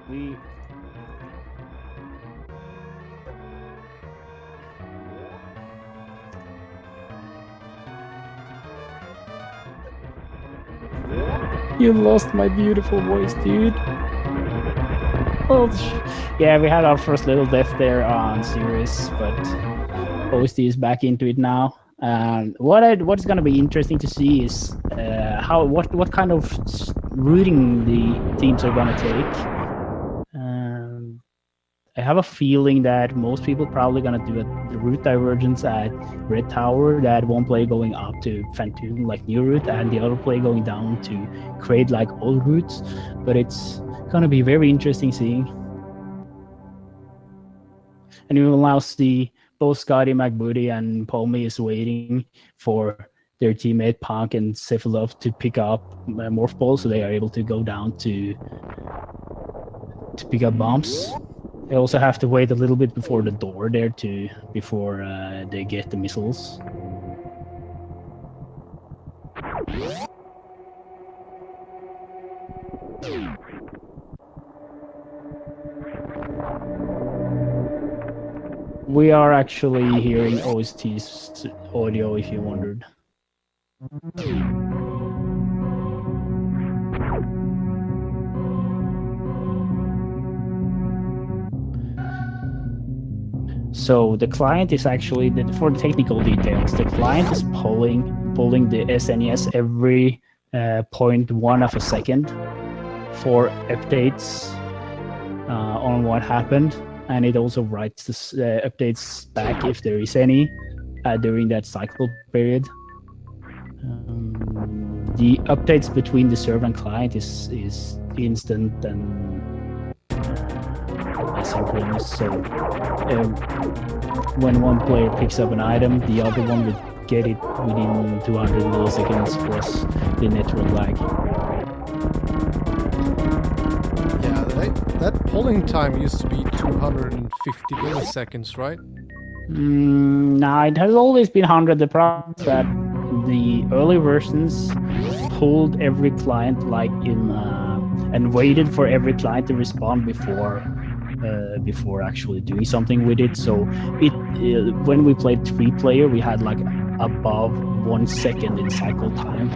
We You lost my beautiful voice, dude. Oh, yeah, we had our first little death there on Series, but OST is back into it now. What's going to be interesting to see is what kind of routing the teams are going to take. I have a feeling that most people probably going to do the route divergence at Red Tower, that one play going up to Phantom like new route and the other play going down to create like old routes. But it's going to be very interesting seeing. And we will now see both Scotty McBooty and Palmy is waiting for their teammate Punk and Cephalov to pick up Morph Ball, so they are able to go down to pick up bombs. They also have to wait a little bit before the door there before they get the missiles. We are actually hearing OST's audio, if you wondered. So the client is actually, for the technical details, the client is pulling the SNES every 0.1 of a second for updates on what happened. And it also writes the updates back if there is any during that cycle period. The updates between the server and client is instant and asynchronous. So when one player picks up an item, the other one would get it within 200 milliseconds plus the network lag. That polling time used to be 250 milliseconds, right? No, it has always been 100. The problem is that the early versions pulled every client like in and waited for every client to respond before actually doing something with it. So when we played 3-player, we had like above 1 second in cycle time.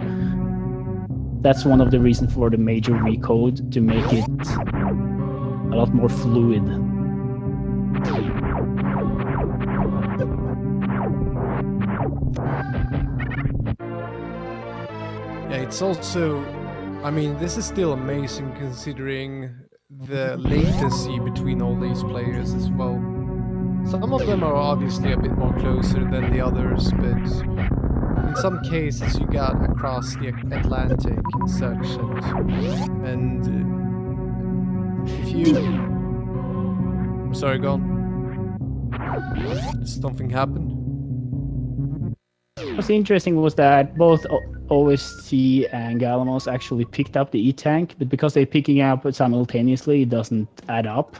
That's one of the reasons for the major recode, to make it a lot more fluid. Yeah, it's also, I mean, this is still amazing considering the latency between all these players as well. Some of them are obviously a bit more closer than the others, but in some cases you got across the Atlantic and such, and if you... I'm sorry, go on. Did something happen? What's interesting was that both OST and Galamos actually picked up the E-Tank, but because they're picking up simultaneously, it doesn't add up.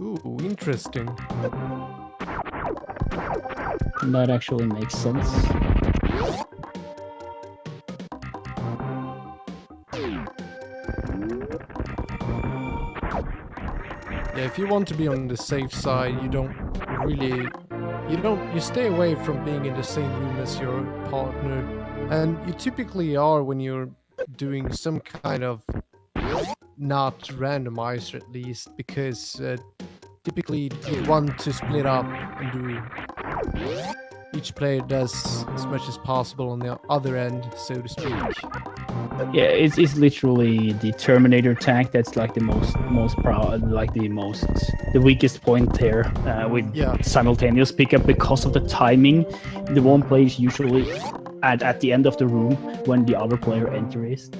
Ooh, interesting. That actually makes sense. Yeah, if you want to be on the safe side, you stay away from being in the same room as your partner, and you typically are when you're doing some kind of not randomizer, at least, because typically you want to split up and do each player does as much as possible on the other end, so to speak. Yeah, it's literally the Terminator tank that's like the weakest point there with simultaneous pickup because of the timing. The one player is usually at the end of the room when the other player enters.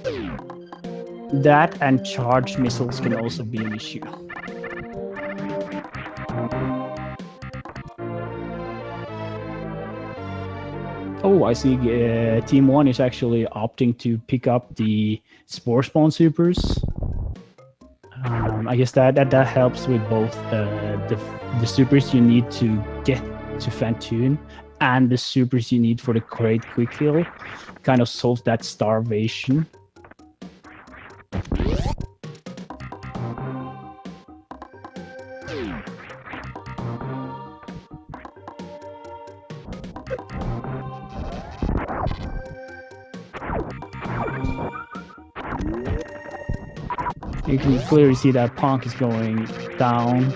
That and charged missiles can also be an issue. Oh, I see. Team 1 is actually opting to pick up the Spore Spawn Supers. I guess that helps with both the supers you need to get to Phantom and the supers you need for the Great Quick Kill. Kind of solves that starvation. You can clearly see that Punk is going down,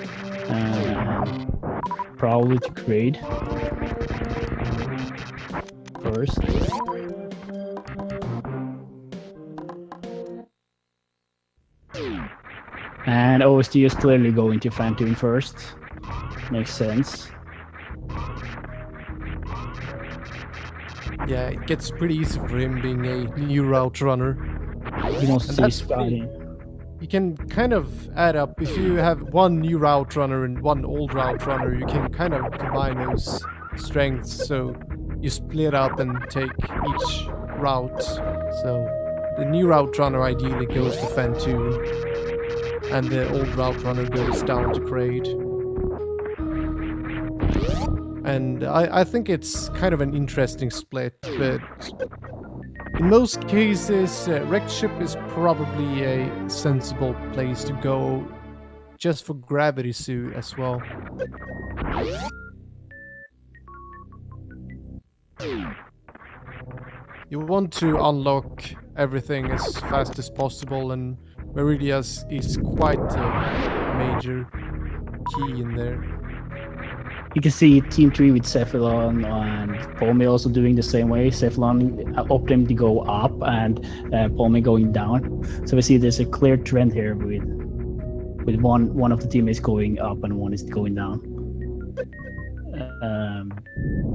probably to Kraid first. And OST is clearly going to Phantom first. Makes sense. Yeah, it gets pretty easy for him being a new route runner. You can also see Scotty. You can kind of add up, if you have one new route runner and one old route runner, you can kind of combine those strengths, so you split up and take each route. So the new route runner ideally goes to Phantom, and the old route runner goes down to Kraid. And I think it's kind of an interesting split, but in most cases, Wrecked Ship is probably a sensible place to go, just for Gravity Suit as well. You want to unlock everything as fast as possible, and Meridias is quite a major key in there. You can see Team 3 with Cephalon and Palmy also doing the same way. Cephalon opted him to go up and Palmy going down. So we see there's a clear trend here with one of the teammates going up and one is going down.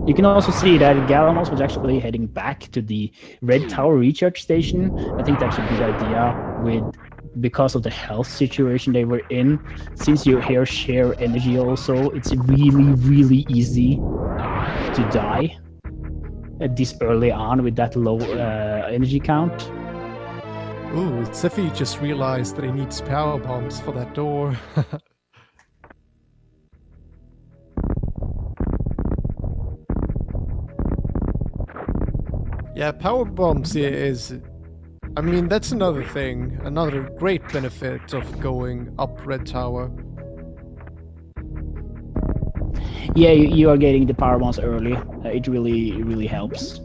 You can also see that Galamos was actually heading back to the Red Tower recharge station. I think that's a good idea because of the health situation they were in. Since you here share energy also, it's really, really easy to die this early on with that low energy count. Ooh, Sephi just realized that he needs power bombs for that door. Yeah, power bombs is... I mean, that's another thing, another great benefit of going up Red Tower. Yeah, you are getting the power bombs early. It really helps.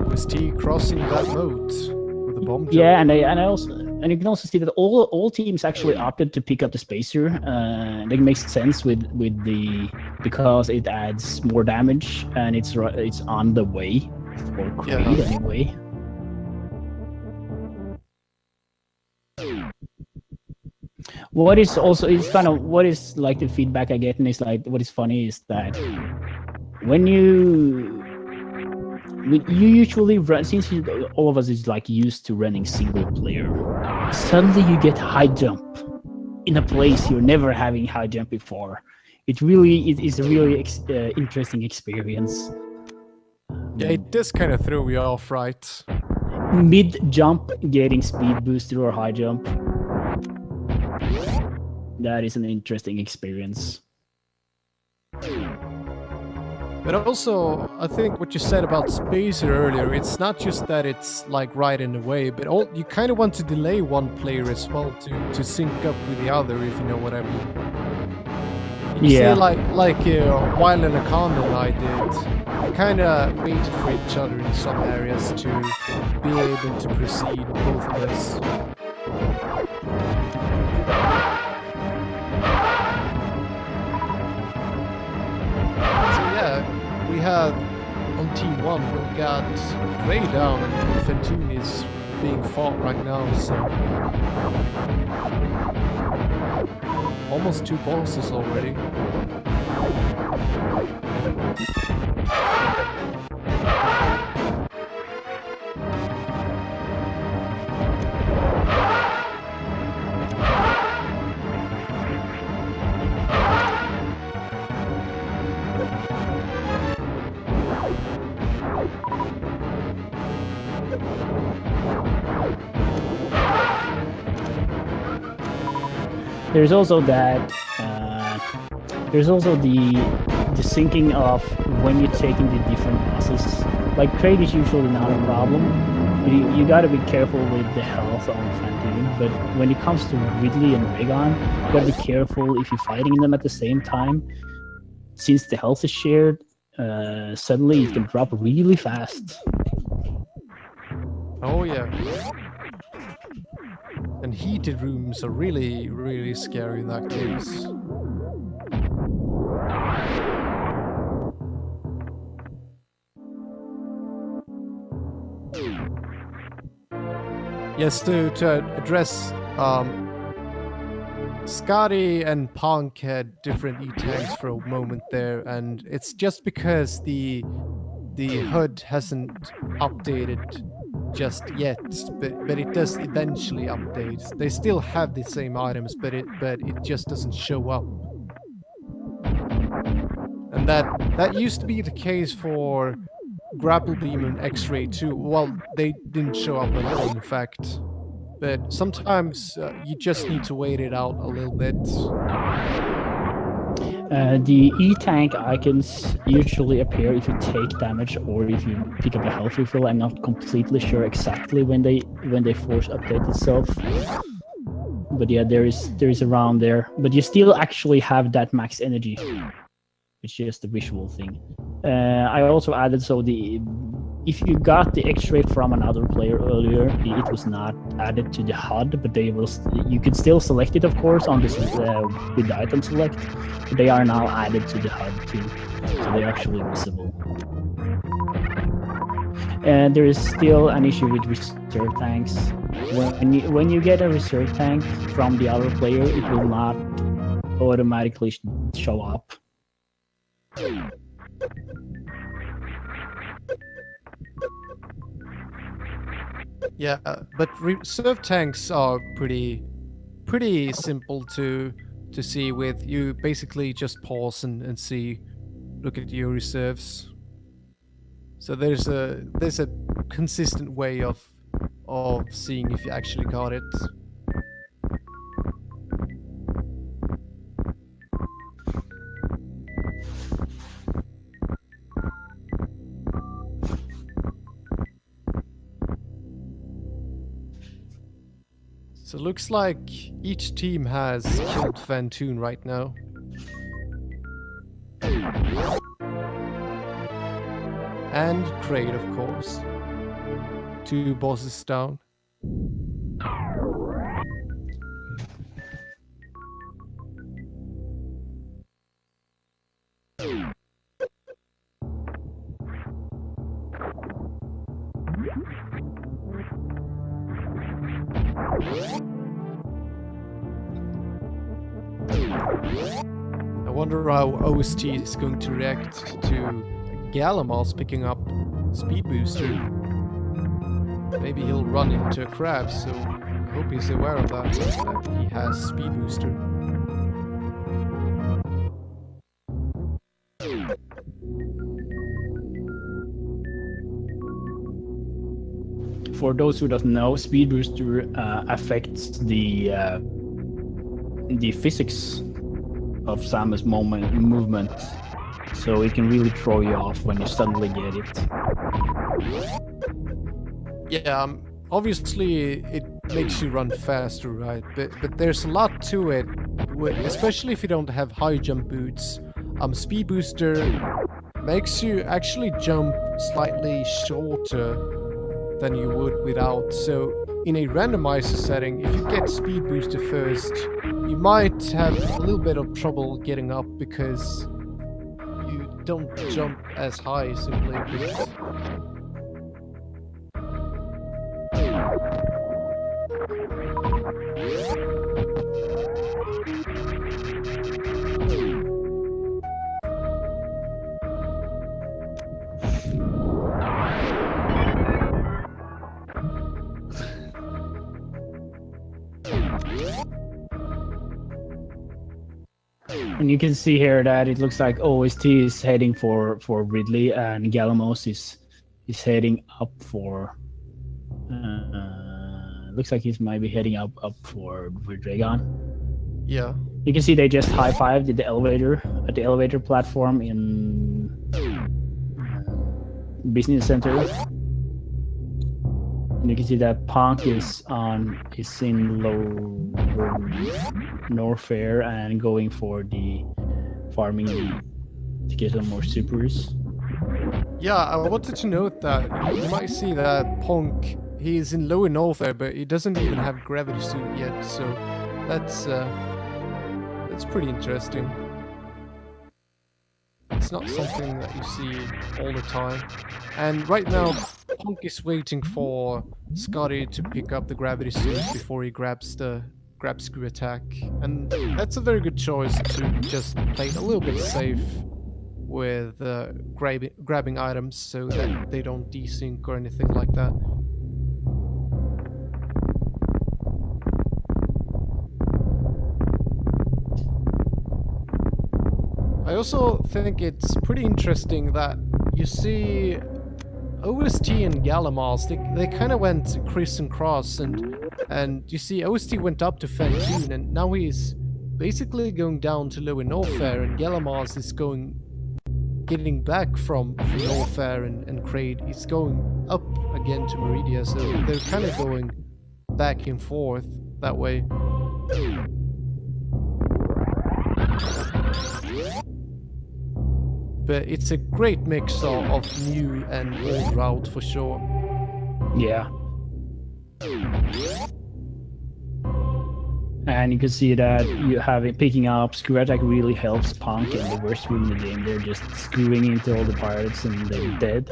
OST crossing that moat with a bomb jump. Yeah, and you can also see that all teams actually opted to pick up the spacer. That makes sense because it adds more damage and it's on the way for Kraid anyway. What is like the feedback I get, and it's like what is funny is that when you usually run, since all of us is like used to running single player, suddenly you get high jump in a place you're never having high jump before. It is a really interesting experience. Yeah, it does kind of throw you off, right? Mid jump getting speed booster or high jump. That is an interesting experience. But also, I think what you said about Spacer earlier, it's not just that it's like right in the way, but you kind of want to delay one player as well to sync up with the other, if you know what I mean. You say like while in a condom I did, we kind of waited for each other in some areas to be able to proceed, both of us. We have on Team 1, we got Ray down and Fentoon is being fought right now, so almost 2 bosses already. There's also that. There's also the syncing of when you're taking the different bosses. Like Kraid is usually not a problem. You gotta be careful with the health on Phantom. But when it comes to Ridley and Regan, you gotta be careful if you're fighting them at the same time. since the health is shared, suddenly it can drop really fast. Oh yeah. And heated rooms are really, really scary in that case. Yes, to address Scotty and Punk had different E-tanks for a moment there, and it's just because the HUD hasn't updated just yet, but it does eventually update. They still have the same items, but it just doesn't show up. And that used to be the case for Grapple Beam and X-Ray too. Well, they didn't show up at all, in fact. But sometimes you just need to wait it out a little bit. The E-tank icons usually appear if you take damage or if you pick up a health refill. I'm not completely sure exactly when they force update itself. But yeah, there is around there. But you still actually have that max energy. It's just a visual thing. I also added if you got the X-ray from another player earlier, it was not added to the HUD, but you could still select it, of course, on this with the item select. But they are now added to the HUD too, so they're actually visible. And there is still an issue with reserve tanks. When you get a reserve tank from the other player, it will not automatically show up. Yeah, but reserve tanks are pretty simple to see with. You basically just pause and look at your reserves. So there's a consistent way of seeing if you actually got it. So it looks like each team has killed Fantoon right now. And Kraid, of course. 2 bosses down. I wonder how OST is going to react to Gallimals picking up Speed Booster. Maybe he'll run into a crab, so I hope he's aware of that he has Speed Booster. For those who don't know, Speed Booster affects the physics of Samus' movement, so it can really throw you off when you suddenly get it. Yeah, obviously it makes you run faster, right? But there's a lot to it, especially if you don't have high jump boots. Speed Booster makes you actually jump slightly shorter than you would without. So in a randomizer setting, if you get Speed Booster first, you might have a little bit of trouble getting up because you don't jump as high simply. And you can see here that it looks like OST is heading for Ridley, and Gallimals is heading up for. Looks like he's maybe heading up for Dragon. Yeah. You can see they just high-fived at the elevator platform in Business Center. And you can see that Punk is in Lower Norfair and going for the farming to get some more supers. Yeah, I wanted to note that you might see that Ponk, he's in lower north there, but he doesn't even have gravity suit yet, so that's pretty interesting. It's not something that you see all the time. And right now, Ponk is waiting for Scotty to pick up the gravity suit before he grabs screw attack. And that's a very good choice to just play it a little bit safe with grabbing items so that they don't desync or anything like that. I also think it's pretty interesting that you see OST and Galamas, they kind of went criss and cross, and you see OST went up to Fantune, and now he's basically going down to Lower Norfair, and Galamas is getting back from Norfair and Kraid. He's going up again to Meridia, so they're kind of going back and forth that way. But it's a great mix of new and old route for sure. Yeah. And you can see that picking up screw attack really helps Punk in the worst room in the game. They're just screwing into all the pirates and they're dead.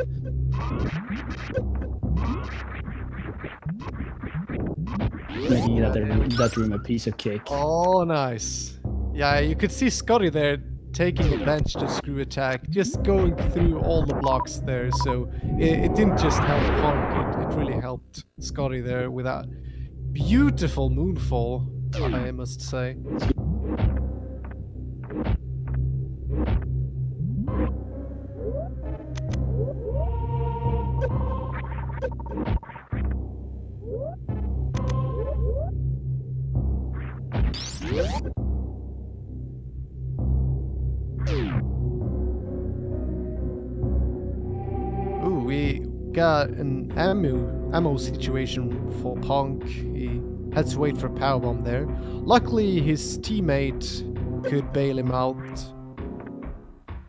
Making that room a piece of cake. Oh, nice. Yeah, you could see Scotty there taking advantage of screw attack, just going through all the blocks there. So it didn't just help Punk, it really helped Scotty there with that beautiful moonfall, I must say. Ooh, we got an ammo situation for Punk. He had to wait for a powerbomb there. Luckily, his teammate could bail him out,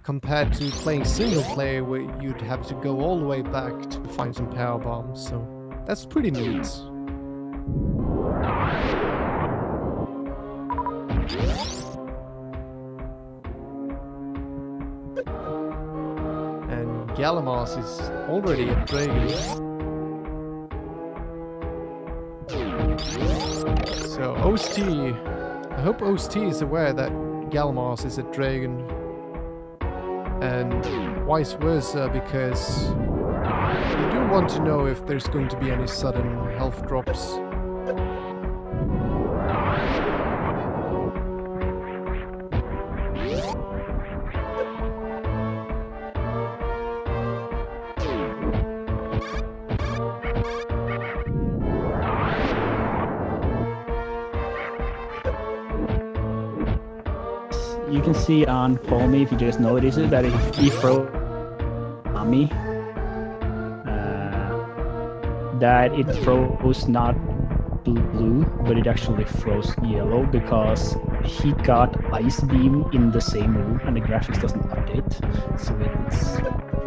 compared to playing single player where you'd have to go all the way back to find some powerbombs. So that's pretty neat. And Galamas is already a dragon. So OST, I hope OST is aware that Galamas is a dragon, and vice versa, because you do want to know if there's going to be any sudden health drops. You can see on Palmy, if you just notice it, that he froze Ami. That it froze not blue, but it actually froze yellow because he got Ice Beam in the same room and the graphics doesn't update. So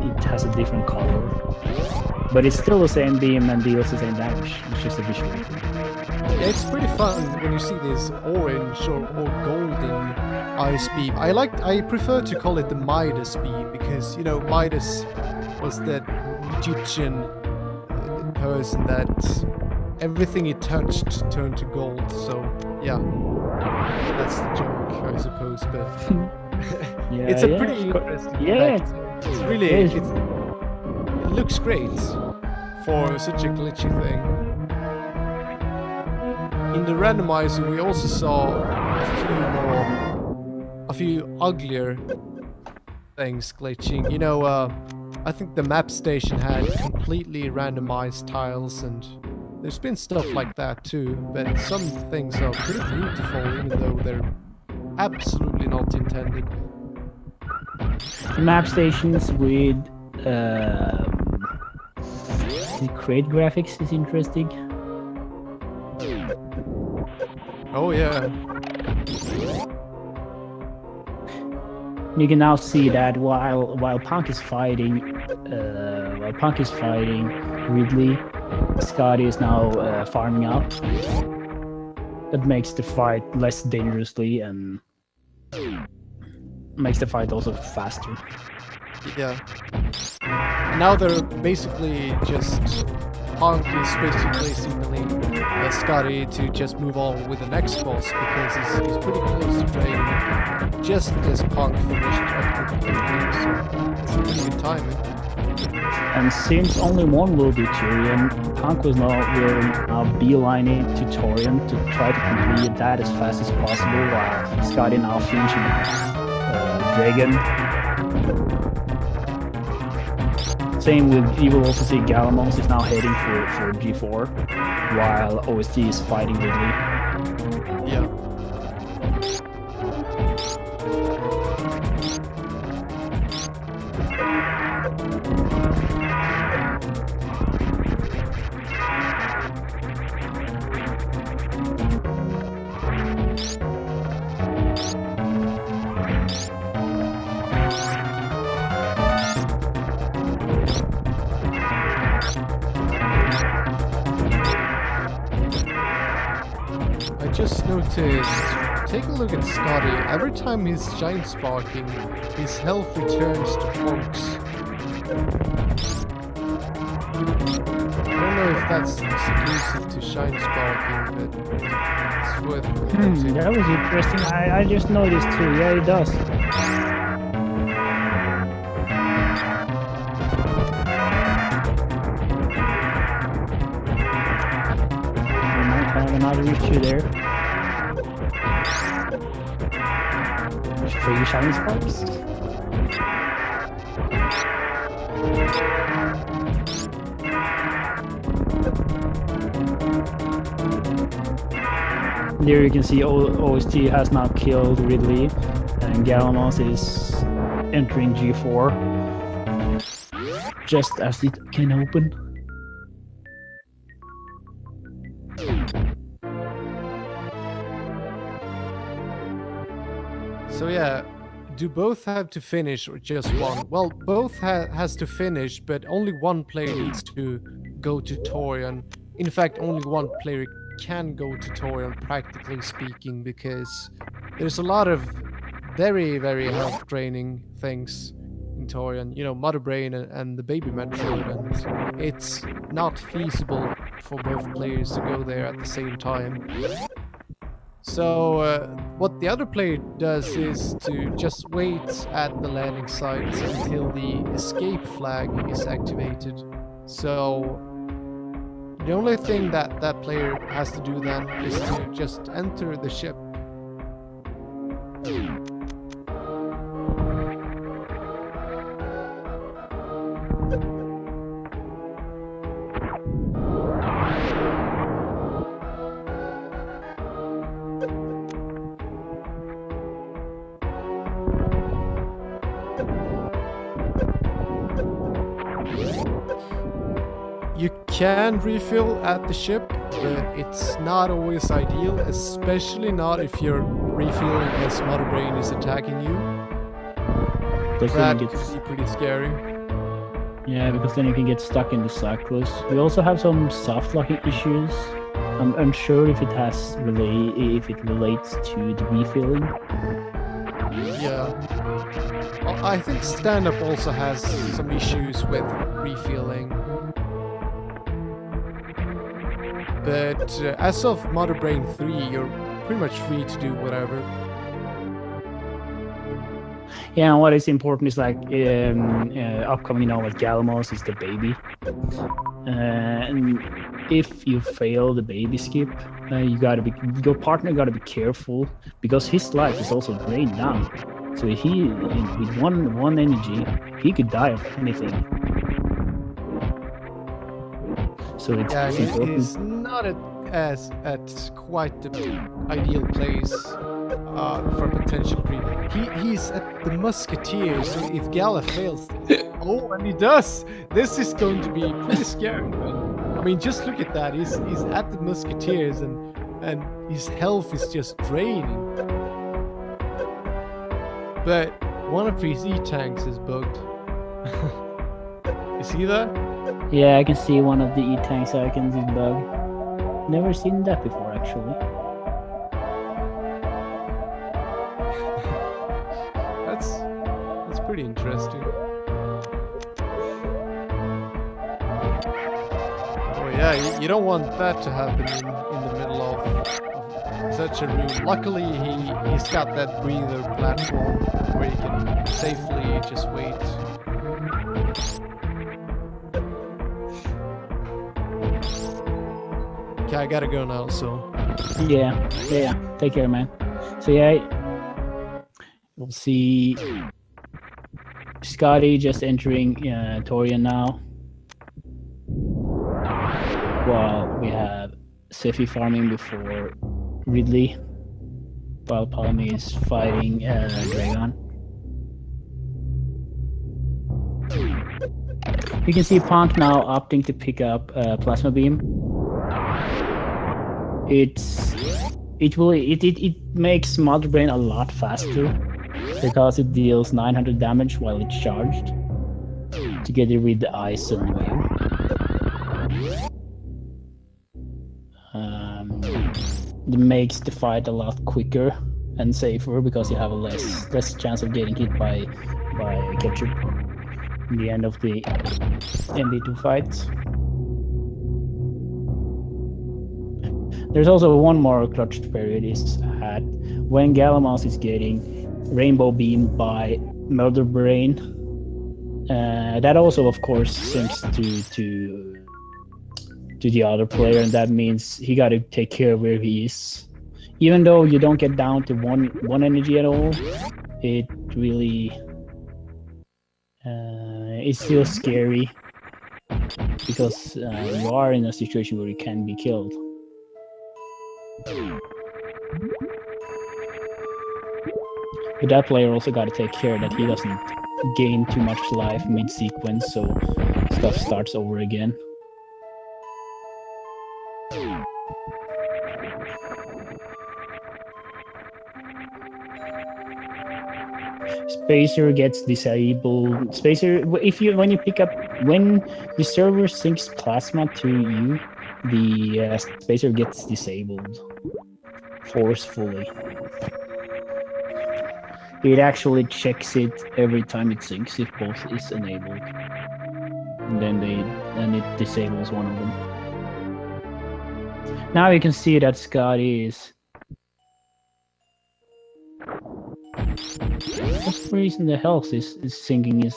it has a different color. But it's still the same beam and deals the same damage. It's just a visual thing. Yeah, it's pretty fun when you see this orange or golden Ice Beam. I prefer to call it the Midas Beam because, you know, Midas was that Egyptian person that everything he touched turned to gold. So yeah, that's the joke, I suppose. But Yeah, it's a pretty interesting effect. It's really it looks great for such a glitchy thing. In the randomizer, we also saw a few uglier things glitching. You know, I think the map station had completely randomized tiles, and there's been stuff like that too. But some things are pretty beautiful, even though they're absolutely not intended. The map stations with the crate graphics is interesting. Oh yeah. You can now see that while Punk is fighting, Ridley, Scotty is now farming up. That makes the fight less dangerously and makes the fight also faster. Yeah. And now they're basically just... Punk is basically signaling Scotty to just move on with the next boss because he's pretty close to playing just as Punk finished up with the game, so it's a pretty good timing. And since only one will be Tyrion, Punk will now beeline it to Torian to try to complete that as fast as possible while Scotty now finishing Dragon. Same with, you will also see Galamos is now heading for G4, while OST is fighting Ridley. Yeah. I just noticed, take a look at Scotty. Every time he's shine sparking, his health returns to Punk's. I don't know if that's exclusive to shine sparking, but it's worth noting. That was interesting. I just noticed too. Yeah, it does. We might have another issue there. Free shiny sparks. There you can see OST has now killed Ridley, and Galamos is entering G4 just as it can open. So yeah, do both have to finish or just one? Well, both has to finish, but only one player needs to go to Torian. In fact, only one player can go to Torian, practically speaking, because there's a lot of very, very health draining things in Torian. You know, Mother Brain and the baby Metroid, and it's not feasible for both players to go there at the same time. So what the other player does is to just wait at the landing site until the escape flag is activated. So the only thing that that player has to do then is to just enter the ship. You can refill at the ship, but it's not always ideal, especially not if you're refilling as Mother Brain is attacking you. That could be pretty scary. Yeah, because then you can get stuck in the cycles. We also have some soft locking issues. I'm unsure if it relates to the refilling. Yeah. Well, I think stand-up also has some issues with refilling. But as of Mother Brain 3, you're pretty much free to do whatever. Yeah, and what is important is like upcoming now with Galamos is the baby. And if you fail the baby skip, your partner gotta be careful because his life is also drained down. So with one energy, he could die of anything. So it's important. He's not at quite the ideal place for potential creep. He's at the Musketeer, so if Gala fails, oh, and he does, this is going to be pretty scary. I mean, just look at that. He's at the Musketeers, and his health is just draining. But One of his E-tanks is bugged. You see that? Yeah, I can see one of the E-tanks icons is bug. Never seen that before, actually. That's pretty interesting. Oh yeah, you don't want that to happen in the middle of such a room. Luckily, he's got that breather platform where you can safely just wait. Okay, I gotta go now. So Yeah. Take care, man. So yeah, we'll see Scotty just entering Torian now. While we have Sephi farming before Ridley, while Palmy is fighting Dragon. You can see Punk now opting to pick up Plasma Beam. It makes Mother Brain a lot faster because it deals 900 damage while it's charged, together with the ice and wave. It makes the fight a lot quicker and safer because you have a less chance of getting hit by ketchup in the end of the MB2 fights. There's also one more clutch period is at when Galamas is getting Rainbow Beam by Murder Brain. That also, of course, syncs to the other player, and that means he got to take care of where he is. Even though you don't get down to one energy at all, it really it's still scary because you are in a situation where you can be killed. But that player also got to take care that he doesn't gain too much life mid-sequence, so stuff starts over again. Spacer gets disabled. Spacer, when the server syncs plasma to you, the spacer gets disabled forcefully. It actually checks it every time it syncs if both is enabled, and then it disables one of them. Now you can see that Scotty is. For some reason, the health is syncing is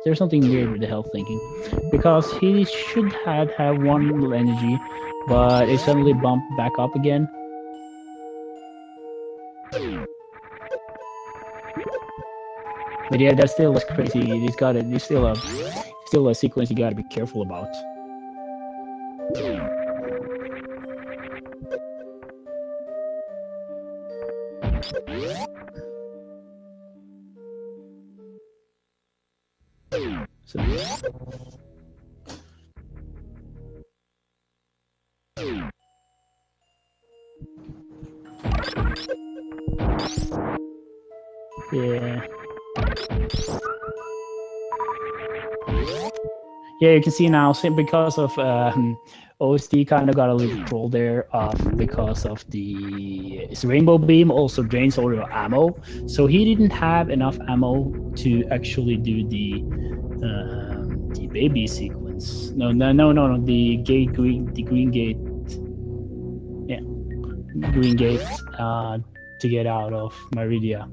there's something weird with the health thinking, because he should have one energy, but it suddenly bumped back up again. But yeah, that still is crazy. It's still a sequence you gotta be careful about. So. Yeah. Yeah, you can see now, because of OSD kind of got a little troll there because of it's Rainbow Beam also drains all your ammo, so he didn't have enough ammo to actually do the baby sequence. No, the green gate. Yeah, green gate to get out of Meridia.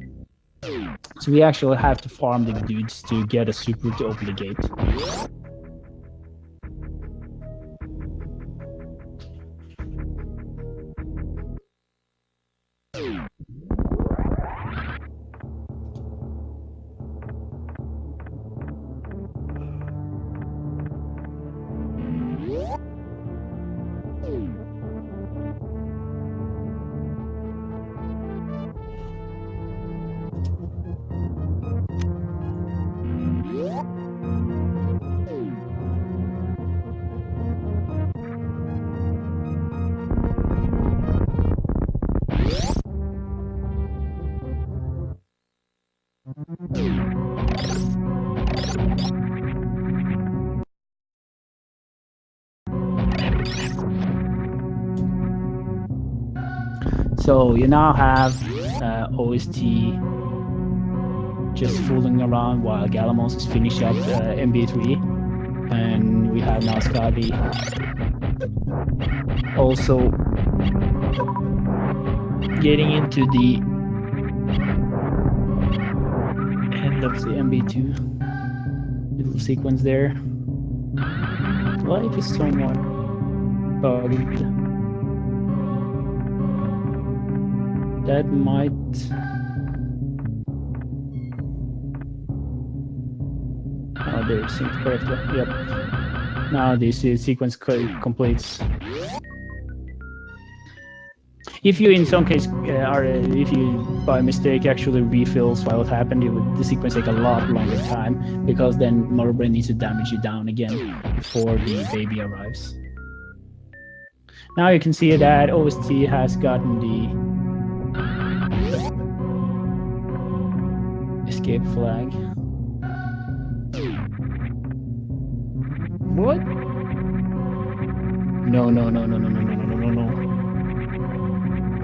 So we actually have to farm the dudes to get a super to open the gate. So you now have OST just fooling around while Galamos is finishing up MB3, and we have now Scotty also getting into the end of the MB2 little sequence there. Life is somewhat bugged. That might... Oh, there, synced correctly. Yep. Now this sequence completes. If you, in some case, if you by mistake actually refills while it happened, the sequence take a lot longer time, because then Motherbrain needs to damage you down again before the baby arrives. Now you can see that OST has gotten the escape flag. What? No.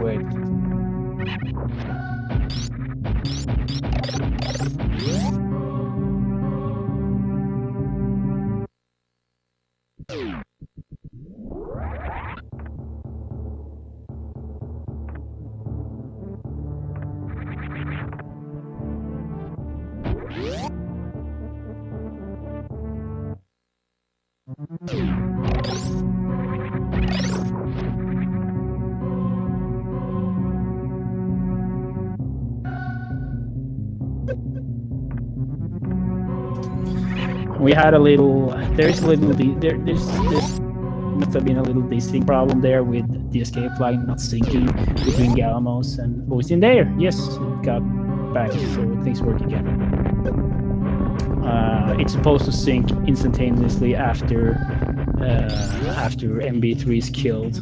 Wait. We had a little. There's must have been a little desync problem there with the escape flag not syncing between Galamos and who's in there. Yes, it got back, so things work again. It's supposed to sync instantaneously after MB3 is killed.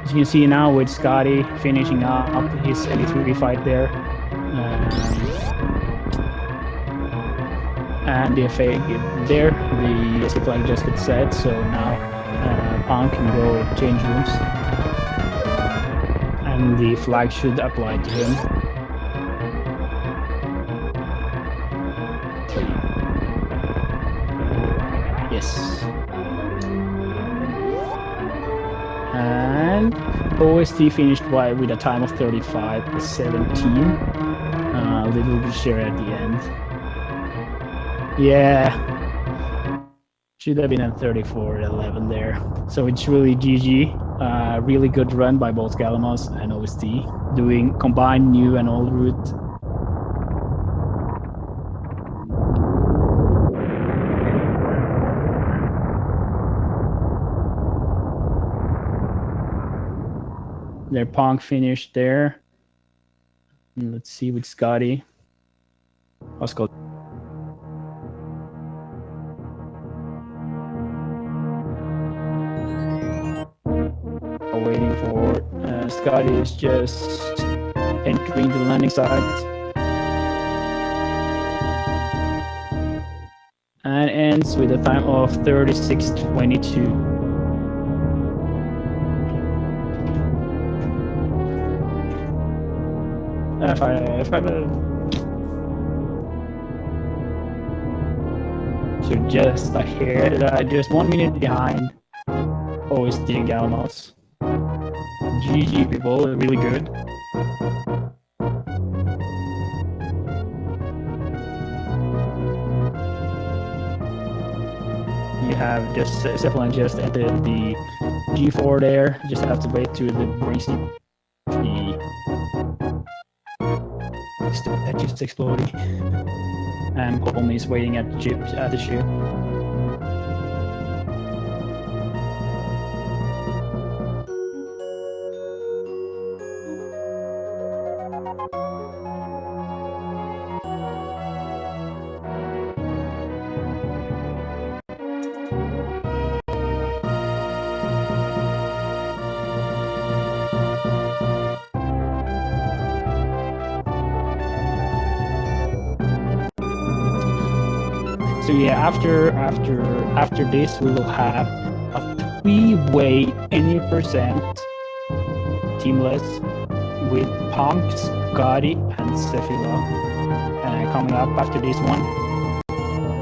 As you can see now with Scotty finishing up his MB3 fight there. And the fake there, the escape flag just got set, so now Punk can go change rooms. And the flag should apply to him. Yes. And OST finished with a time of 35:17. A little bit share at the end. Yeah. Should have been at 34:11 there. So it's really GG. Really good run by both Galamos and OST, doing combined new and old route. Their Punk finished there. And let's see with Scotty. Oscar. Waiting for Scotty is just entering the landing site. And ends with a time of 36:22. If I so just ahead, just 1 minute behind OST and Galamos. GG people, really good. You have just Cephalon just entered the G4 there. Just have to wait to the bracing. That just exploding. And Homie is waiting at the ship. So yeah, after this, we will have a three-way any percent teamless with Punk, Scotty, and Sephila coming up after this one.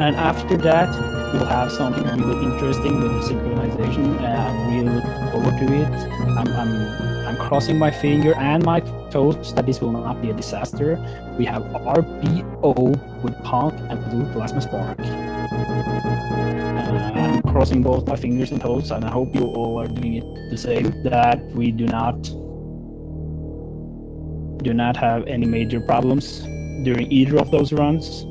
And after that, we'll have something really interesting with the synchronization. I'm really looking forward to it. I'm crossing my finger and my toes that this will not be a disaster. We have RBO with Punk and Blue Plasma Spark. I'm crossing both my fingers and toes, and I hope you all are doing it the same. That we do not have any major problems during either of those runs.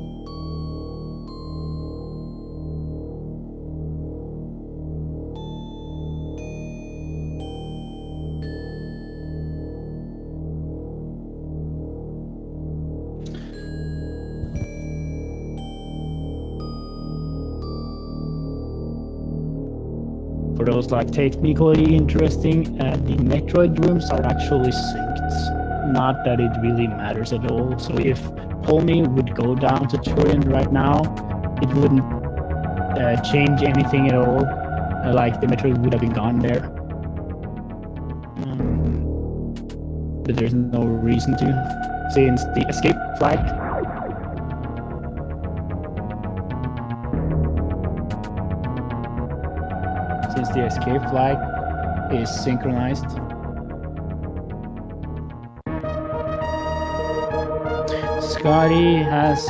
For those like technically interesting, the Metroid rooms are actually synced. Not that it really matters at all. So if Polmy would go down to Turian right now, it wouldn't change anything at all. Like the Metroid would have been gone there. But there's no reason to, since the escape flag is synchronized. Scotty has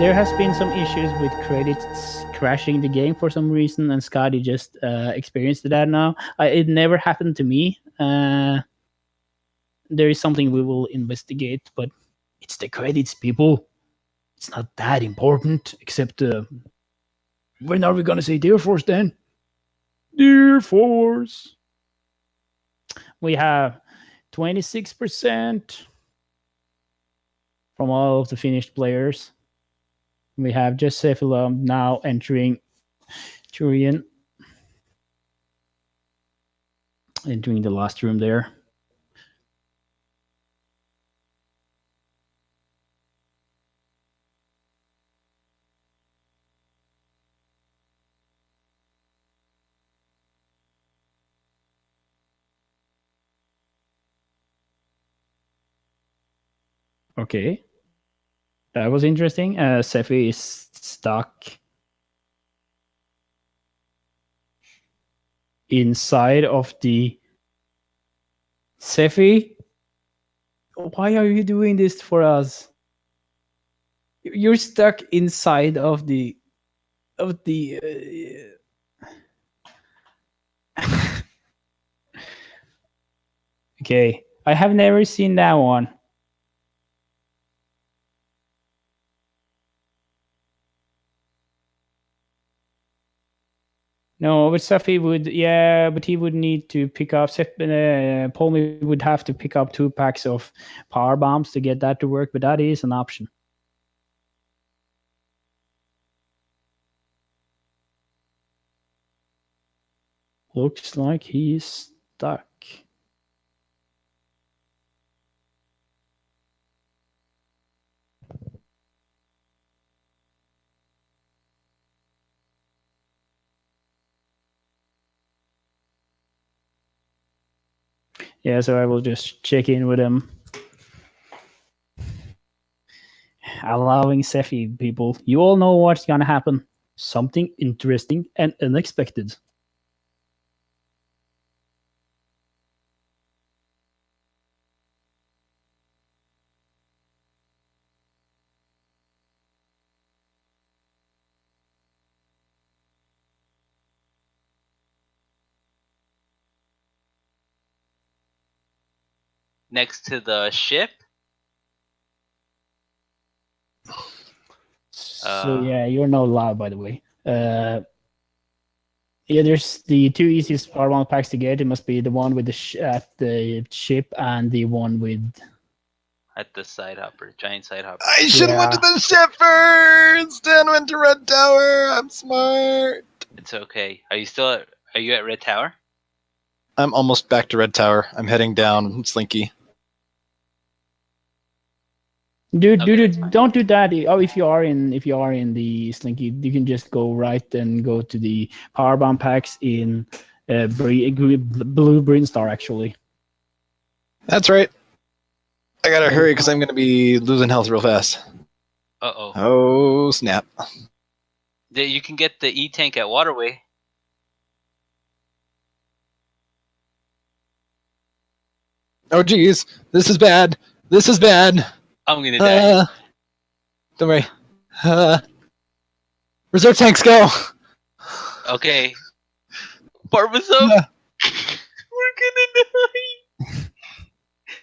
there has been some issues with credits crashing the game for some reason, and Scotty just experienced that now. It never happened to me. There is something we will investigate, but it's the credits, people. It's not that important, except when are we gonna say Dear Force then? Dear Force. We have 26% from all of the finished players. We have just Sephila now entering Turian. Entering the last room there. Okay. That was interesting. Sephi is stuck inside of the... Sephi? Why are you doing this for us? You're stuck inside of the... Okay. I have never seen that one. No, but Safi would, yeah, but he would need to pick up. Polmy would have to pick up 2 packs of power bombs to get that to work, but that is an option. Looks like he's stuck. Yeah, so I will just check in with him. Allowing Sephi, people. You all know what's gonna happen. Something interesting and unexpected. Next to the ship. So yeah, you're not allowed, by the way. Yeah, there's the 2 easiest power bomb packs to get. It must be the one with the at the ship and the one with at the side hopper, giant side hopper. I should have went to the ship first. Dan went to Red Tower. I'm smart. It's okay. Are you at Red Tower? I'm almost back to Red Tower. I'm heading down Slinky. Don't do that. Oh, if you are in the Slinky, you can just go right and go to the power bomb packs in Blue Green Star actually. That's right. I gotta hurry because I'm gonna be losing health real fast. Uh-oh. Oh snap! You can get the E-Tank at Waterway. Oh geez, this is bad. This is bad. I'm gonna die. Don't worry. Reserve tanks go. Okay. Barba's up. We're gonna die.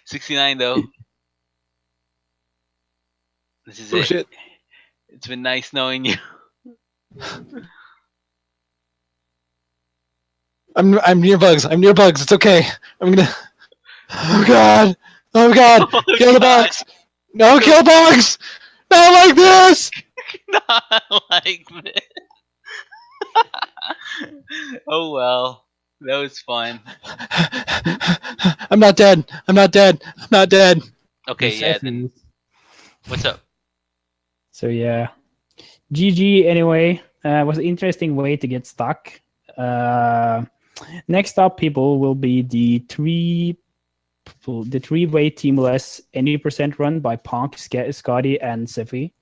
69 though. This is Oh it. shit. It's been nice knowing you. I'm near bugs. I'm near bugs. It's okay. I'm gonna. Oh god. Oh god. Oh, Kill the God. bugs. No, kill bugs. Not like this. Not like this. Oh well. That was fun. I'm not dead. I'm not dead. I'm not dead. Okay, yeah, then what's up? So yeah, GG. Anyway, was an interesting way to get stuck. Next up, people will be the three-way teamless any percent run by Punk, Scotty, and Seffi.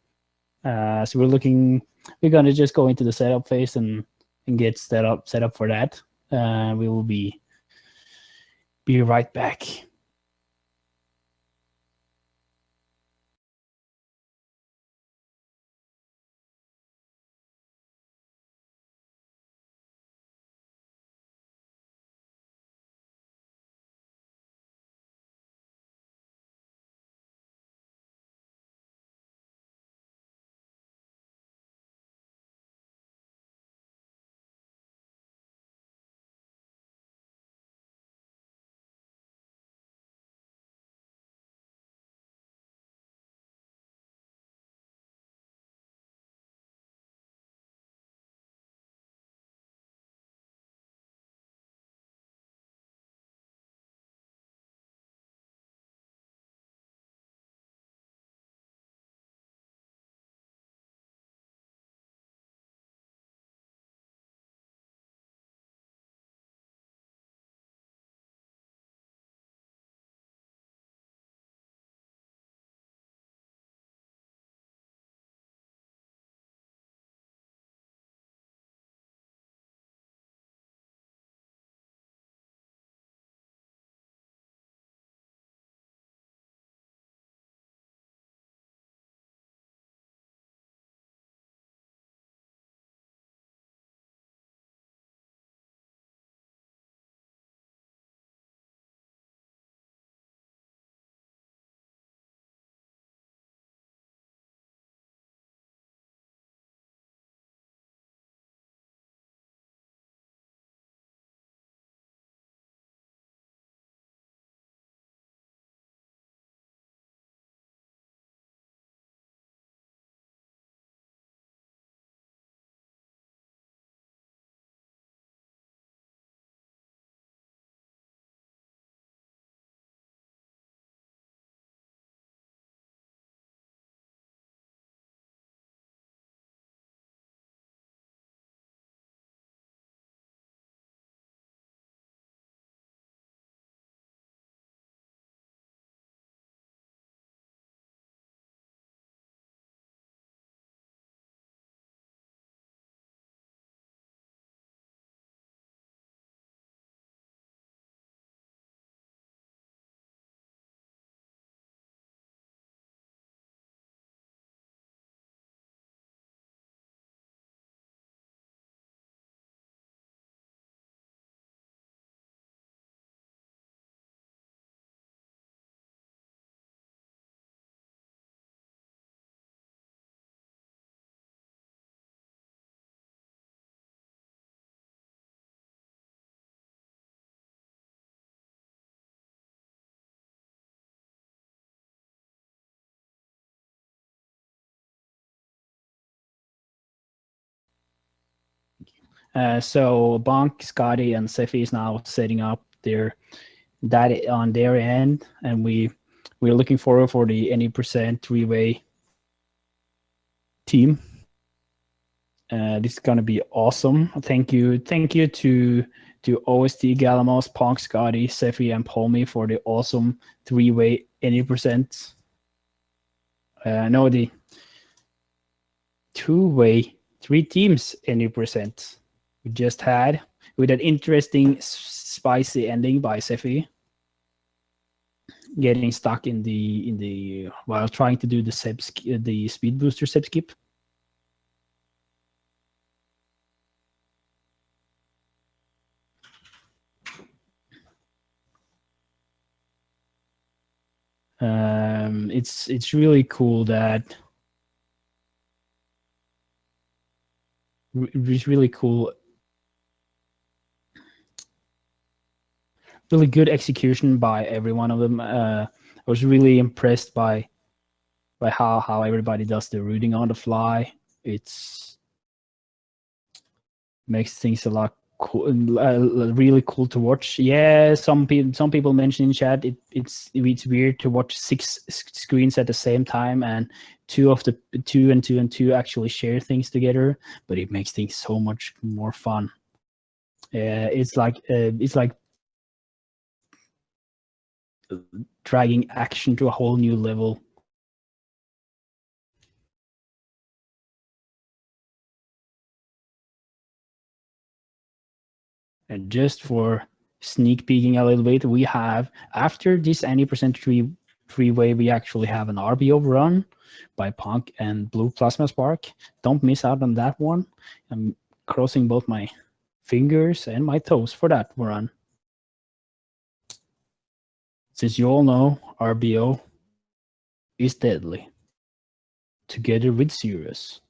So we're gonna just go into the setup phase and get set up for that. We will be right back. So Bonk, Scotty, and Seffi is now setting up that on their end, and we we're looking forward for the any percent three-way team. This is gonna be awesome. Thank you to OST, Galamos, Punk, Scotty, Sefi, and Palmy for the awesome three-way any percent. No, the two-way three teams any percent we just had with an interesting spicy ending by Sefi getting stuck in the while trying to do the speed booster seb skip. It's really cool that it's really cool, really good execution by every one of them. I was really impressed by how everybody does the routing on the fly. It's makes things a lot cool, really cool to watch. Yeah, some people mentioned in chat it's weird to watch 6 screens at the same time and two and two actually share things together, but it makes things so much more fun. It's like dragging action to a whole new level. And just for sneak peeking a little bit, we have, after this any percent three-way, we actually have an RBO run by Punk and Blue Plasma Spark. Don't miss out on that one. I'm crossing both my fingers and my toes for that run. Since you all know, RBO is deadly. Together with Sirius.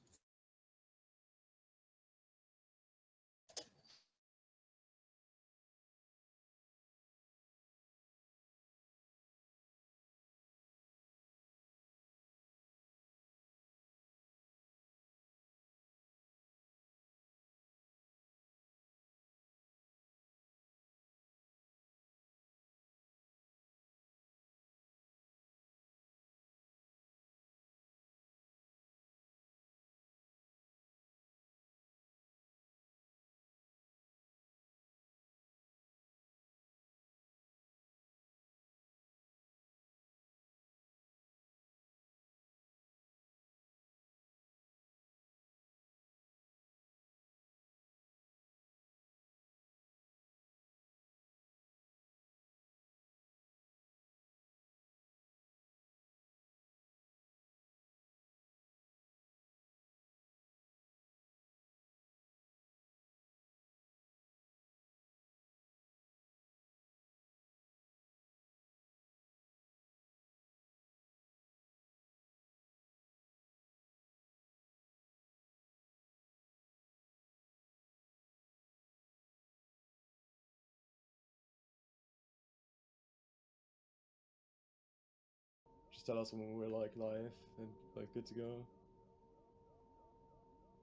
Just tell us when we're like live and like good to go.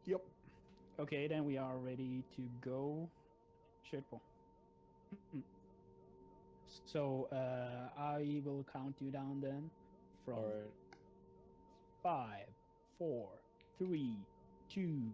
Yep. Okay, then we are ready to go. Sherpo. So I will count you down then from All right. 5, 4, 3, 2,